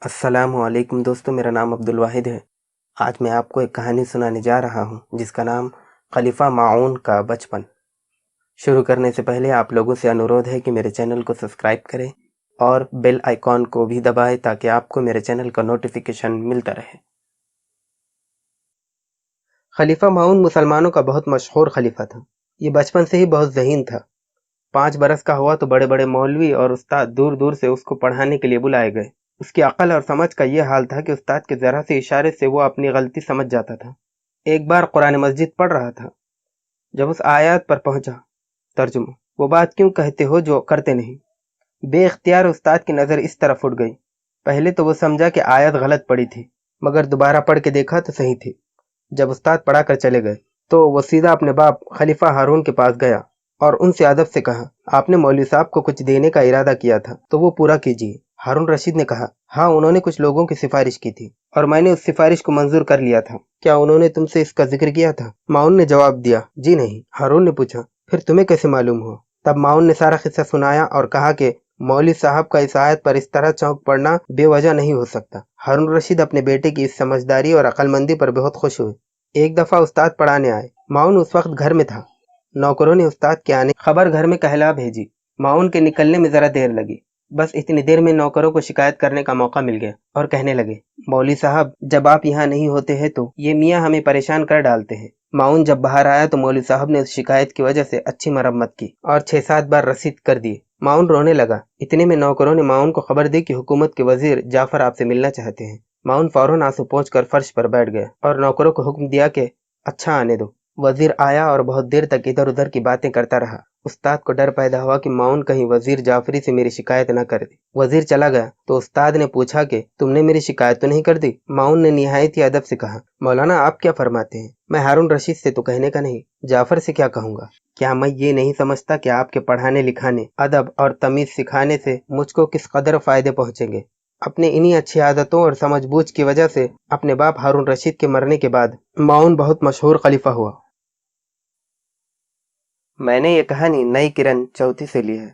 السلام علیکم دوستو، میرا نام عبدالواحد ہے۔ آج میں آپ کو ایک کہانی سنانے جا رہا ہوں جس کا نام خلیفہ ماعون کا بچپن۔ شروع کرنے سے پہلے آپ لوگوں سے انورودھ ہے کہ میرے چینل کو سبسکرائب کریں اور بیل آئیکن کو بھی دبائیں تاکہ آپ کو میرے چینل کا نوٹیفیکیشن ملتا رہے۔ خلیفہ ماعون مسلمانوں کا بہت مشہور خلیفہ تھا۔ یہ بچپن سے ہی بہت ذہین تھا۔ 5 برس کا ہوا تو بڑے بڑے مولوی اور استاد دور دور سے اس کو پڑھانے کے لیے بلائے گئے۔ اس کی عقل اور سمجھ کا یہ حال تھا کہ استاد کے ذرا سے اشارے سے وہ اپنی غلطی سمجھ جاتا تھا۔ ایک بار قرآن مجید پڑھ رہا تھا، جب اس آیات پر پہنچا، ترجمہ: وہ بات کیوں کہتے ہو جو کرتے نہیں؟ بے اختیار استاد کی نظر اس طرف اٹھ گئی۔ پہلے تو وہ سمجھا کہ آیت غلط پڑی تھی، مگر دوبارہ پڑھ کے دیکھا تو صحیح تھی۔ جب استاد پڑھا کر چلے گئے تو وہ سیدھا اپنے باپ خلیفہ ہارون کے پاس گیا اور ان سے ادب سے کہا، آپ نے مولوی صاحب کو کچھ دینے کا ارادہ کیا تھا تو وہ پورا کیجیے۔ ہارون رشید نے کہا، ہاں، انہوں نے کچھ لوگوں کی سفارش کی تھی اور میں نے اس سفارش کو منظور کر لیا تھا۔ کیا انہوں نے تم سے اس کا ذکر کیا تھا؟ ماعون نے جواب دیا، جی نہیں۔ ہارون نے پوچھا، پھر تمہیں کیسے معلوم ہوا؟ تب ماعون نے سارا قصہ سنایا اور کہا کہ مولوی صاحب کا اس آیت پر اس طرح چونک پڑنا بے وجہ نہیں ہو سکتا۔ ہارون رشید اپنے بیٹے کی اس سمجھداری اور عقل مندی پر بہت خوش ہوئے۔ ایک دفعہ استاد پڑھانے آئے۔ ماعون اس وقت گھر میں تھا۔ نوکروں نے استاد کے آنے خبر گھر میں کہلا بھیجی۔ ماعون کے نکلنے میں ذرا دیر لگی۔ بس اتنی دیر میں نوکروں کو شکایت کرنے کا موقع مل گیا اور کہنے لگے، مولوی صاحب، جب آپ یہاں نہیں ہوتے ہیں تو یہ میاں ہمیں پریشان کر ڈالتے ہیں۔ ماعون جب باہر آیا تو مولوی صاحب نے اس شکایت کی وجہ سے اچھی مرمت کی اور 6-7 بار رسید کر دیے۔ ماعون رونے لگا۔ اتنے میں نوکروں نے ماعون کو خبر دی کہ حکومت کے وزیر جعفر آپ سے ملنا چاہتے ہیں۔ ماعون فوراً آنسو پونچھ کر فرش پر بیٹھ گیا اور نوکروں کو حکم دیا کہ اچھا آنے دو۔ وزیر آیا اور بہت دیر تک ادھر ادھر کی باتیں کرتا رہا۔ استاد کو ڈر پیدا ہوا کہ ماعون کہیں وزیر جعفری سے میری شکایت نہ کر دے۔ وزیر چلا گیا تو استاد نے پوچھا کہ تم نے میری شکایت تو نہیں کر دی؟ ماعون نے نہایت ہی ادب سے کہا، مولانا آپ کیا فرماتے ہیں؟ میں ہارون رشید سے تو کہنے کا نہیں، جعفر سے کیا کہوں گا؟ کیا میں یہ نہیں سمجھتا کہ آپ کے پڑھانے لکھانے، ادب اور تمیز سکھانے سے مجھ کو کس قدر فائدے پہنچیں گے؟ اپنے انہی اچھی عادتوں اور سمجھ بوجھ کی وجہ سے اپنے باپ ہارون رشید کے مرنے کے بعد ماعون بہت مشہور خلیفہ ہوا۔ میں نے یہ کہانی نئی کرن چوتھی سے لی ہے۔